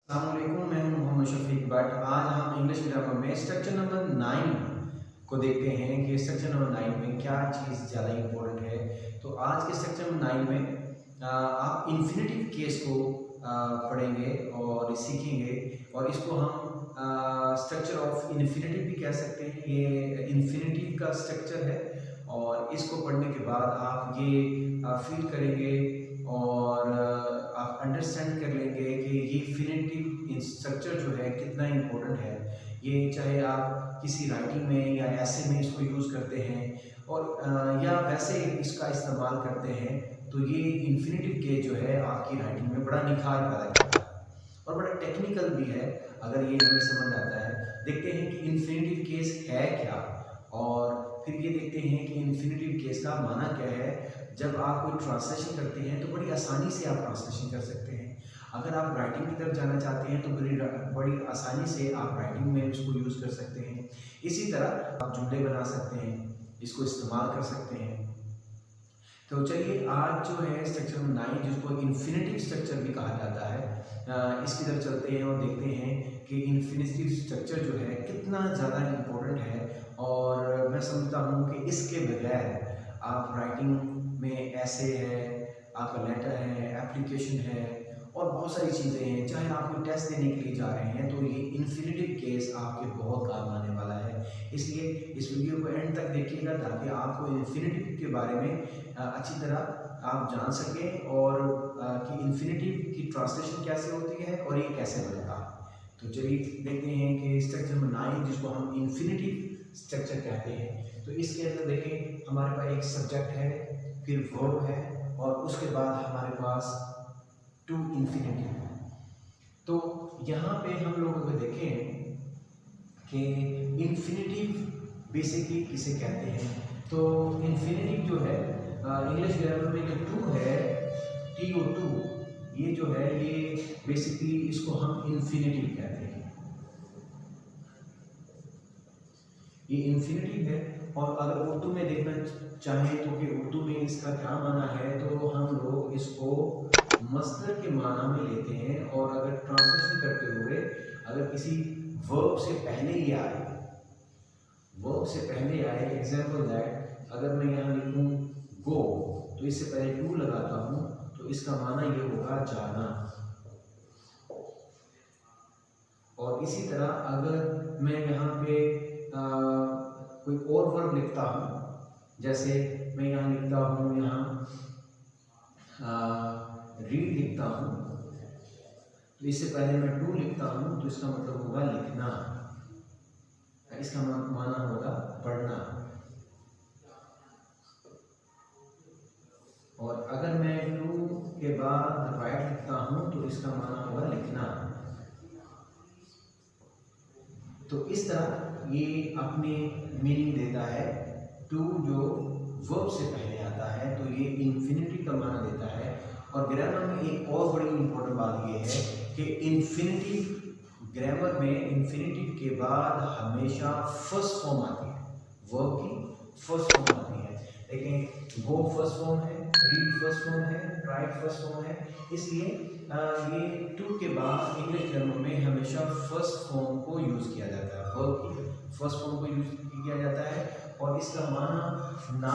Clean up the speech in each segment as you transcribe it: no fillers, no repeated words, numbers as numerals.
अस्सलामुअलैकुम, मैं हूं मोहम्मद शफीक भट्ट। आज हम इंग्लिश ग्रामर में स्ट्रक्चर नंबर 9 को देखते हैं कि स्ट्रक्चर नंबर 9 में क्या चीज़ ज़्यादा इम्पोर्टेंट है। तो आज के स्ट्रक्चर नंबर 9 में आप इन्फिनेटिव केस को पढ़ेंगे और सीखेंगे, और इसको हम स्ट्रक्चर ऑफ इन्फिनेटिव भी कह सकते हैं। ये इन्फिनेटिव का स्ट्रक्चर है और इसको पढ़ने के बाद आप ये फील करेंगे और आप अंडरस्टैंड कर लेंगे कि ये फिनेटिव स्ट्रक्चर जो है कितना इम्पोर्टेंट है। ये चाहे आप किसी राइटिंग में या ऐसे में इसको यूज़ करते हैं और या वैसे इसका इस्तेमाल करते हैं, तो ये इन्फिनेटिव केस जो है आपकी राइटिंग में बड़ा निखार पैदा करता है और बड़ा टेक्निकल भी है अगर ये हमें समझ आता है। देखते हैं कि इन्फिनेटिव केस है क्या, और फिर ये देखते हैं कि इन्फिनेटिव केस का माना क्या है। जब आप कोई ट्रांसलेशन करते हैं तो बड़ी आसानी से आप ट्रांसलेशन कर सकते हैं। अगर आप राइटिंग की तरफ जाना चाहते हैं तो बड़ी आसानी से आप राइटिंग में इसको यूज़ कर सकते हैं। इसी तरह आप जुमले बना सकते हैं, इसको इस्तेमाल कर सकते हैं। तो चलिए आज जो है स्ट्रक्चर 9, जिसको इन्फिनेटिव स्ट्रक्चर भी कहा जाता है, इसकी तरफ चलते हैं और देखते हैं कि इन्फिनेटिव स्ट्रक्चर जो है कितना ज़्यादा इम्पोर्टेंट है। और मैं समझता हूँ कि इसके बगैर आप राइटिंग में ऐसे है, आपका लेटर है, एप्लीकेशन है और बहुत सारी चीज़ें हैं। चाहे आप कोई टेस्ट देने के लिए जा रहे हैं तो ये इन्फिनेटिव केस आपके बहुत काम आने वाला है। इसलिए इस वीडियो को एंड तक देखिएगा ताकि आपको इन्फिनेटिव के बारे में अच्छी तरह आप जान सकें और कि इन्फिनेटिव की ट्रांसलेशन कैसे होती है और ये कैसे बनता है। तो चलिए देखते हैं कि स्ट्रक्चर नंबर 9, जिसको हम इन्फिनेटिव स्ट्रक्चर कहते हैं, तो इसके अंदर देखें हमारे पास एक सब्जेक्ट है, फिर वर्ब है और उसके बाद हमारे पास टू इन्फिनेटिव। तो यहाँ पे हम लोग अगर देखें कि इन्फिनेटिव बेसिकली किसे कहते हैं, तो इन्फिनेटिव जो है इंग्लिश ग्रामर में जो टू है, TO2, ये जो है ये बेसिकली इसको हम इन्फिनेटिव कहते हैं। ये इन्फिनेटिव है। और अगर उर्दू में देखना चाहें तो कि उर्दू में इसका क्या माना है, तो हम लोग इसको मस्दर के माना में लेते हैं। और अगर ट्रांसलेशन करते हुए अगर किसी वर्ब से पहले ही आए, वर्ब से पहले आए, एग्जाम्पल दैट अगर मैं यहाँ लिखूँ गो, तो इससे पहले टू लगाता हूँ, तो इसका माना ये होगा जाना। और इसी तरह अगर मैं यहाँ पे कोई और वर्ब लिखता हूँ, जैसे मैं यहाँ लिखता हूँ, यहाँ रीड लिखता हूँ, तो इससे पहले मैं टू लिखता हूँ, तो इसका मतलब होगा लिखना, इसका माना होगा पढ़ना। और अगर मैं टू के बाद राइट लिखता हूँ, तो इसका माना होगा लिखना। तो इस तरह ये अपने मीनिंग देता है। टू जो वर्ब से पहले आता है तो ये इन्फिनिटी का माना देता है। और ग्रामर में एक और बड़ी इंपॉर्टेंट बात ये है कि इन्फिनिटिव ग्रामर में इन्फिनिटिव के बाद हमेशा फर्स्ट फॉर्म आती है, वर्ब की फर्स्ट फॉर्म आती है। लेकिन गो फर्स्ट फॉर्म है, रीड फर्स्ट फॉर्म है, राइट फर्स्ट फॉर्म है। इसलिए ये टू के बाद इंग्लिश ग्रामर में हमेशा फर्स्ट फॉर्म को यूज़ किया जाता है, वर्ब की फर्स्ट फॉर्म को यूज किया जाता है। और इसका माना ना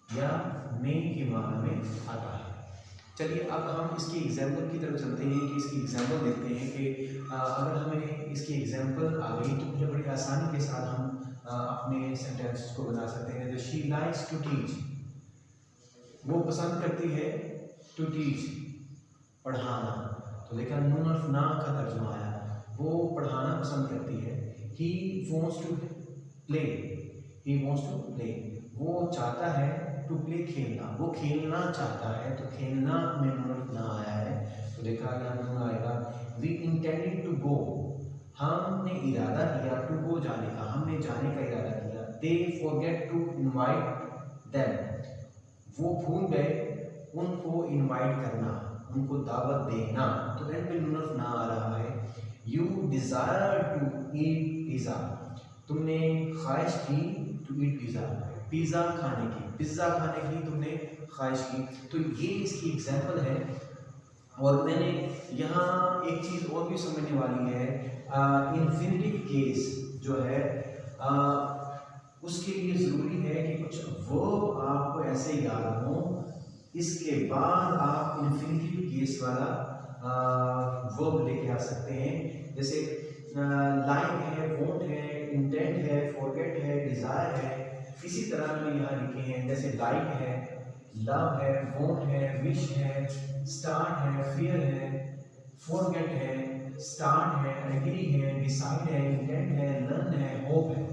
या में के माना में आता है। चलिए अब हम इसकी एग्जाम्पल की तरफ चलते हैं कि इसकी एग्जाम्पल देखते हैं कि अगर हमें इसकी एग्जाम्पल आ गई तो मुझे बड़ी आसानी के साथ हम अपने सेंटेंस को बना सकते हैं। जैसे शी लाइक्स टू टीच, वो पसंद करती है टू टीच, पढ़ाना। तो देखा नून और ना का तर्जुमा आया, वो पढ़ाना पसंद करती है। He wants to play, he wants to play, वो चाहता है टू प्ले, खेलना, वो खेलना चाहता है। तो खेलना में नून ना आया है, तो देखा यहाँ नून आएगा। वी इंटेंडेड टू गो, हमने इरादा किया टू गो, जाने का, हमने जाने का इरादा किया। They forget to invite them, वो भूल गए उनको इनवाइट करना, उनको दावत देना। तो एंड में नून ना आ रहा है। You desire to eat pizza, तुमने ख्वाहिश की टू ईट पिज़्ज़ा, पिज़्ज़ा खाने की, पिज़्ज़ा खाने की तुमने ख्वाहिश की। तो ये इसकी एग्जाम्पल है और मैंने यहाँ एक चीज़ और भी समझने वाली है, इन्फिनिटिव केस जो है उसके लिए ज़रूरी है कि कुछ वर्ब आपको ऐसे याद हों, इसके बाद आप इन्फिनिटिव केस वाला वर्ब लेके आ सकते हैं। जैसे लाइक है, वोंट है, इंटेंट है, फॉरगेट है, डिज़ायर है। इसी तरह मैंने यहाँ लिखे हैं, जैसे लाइक है, लव है, वोंट है, विश है, स्टार्ट है, फियर है, फॉरगेट है, स्टार्ट है, एग्री है, डिसाइड है, इंटेंट है, लर्न है, होप है।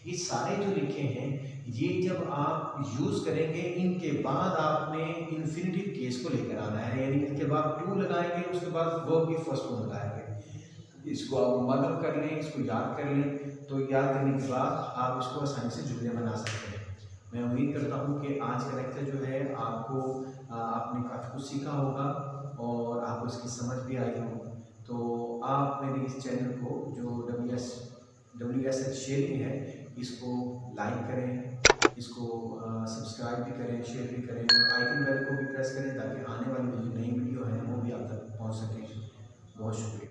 ये सारे जो लिखे हैं, ये जब आप यूज़ करेंगे, इनके बाद आपने इन्फिनिटिव केस को लेकर आना है, यानी इनके बाद टू लगाएंगे, उसके बाद वर्ब की फर्स्ट फॉर्म लगाएंगे। इसको आप मदद कर लें, इसको याद कर लें, तो याद करने के बाद आप इसको आसानी से जुमले बना सकते हैं। मैं उम्मीद करता हूँ कि आज का लेक्चर जो है आपको आपने काफ़ी कुछ सीखा होगा और आपको इसकी समझ भी आई होगी। तो आप मेरे इस चैनल को जो WSH शेयरिंग है, इसको लाइक करें, इसको सब्सक्राइब भी करें, शेयर भी करें और आइकन बेल को भी प्रेस करें ताकि आने वाली जो नई वीडियो है वो भी आप तक पहुँच सके। बहुत शुक्रिया।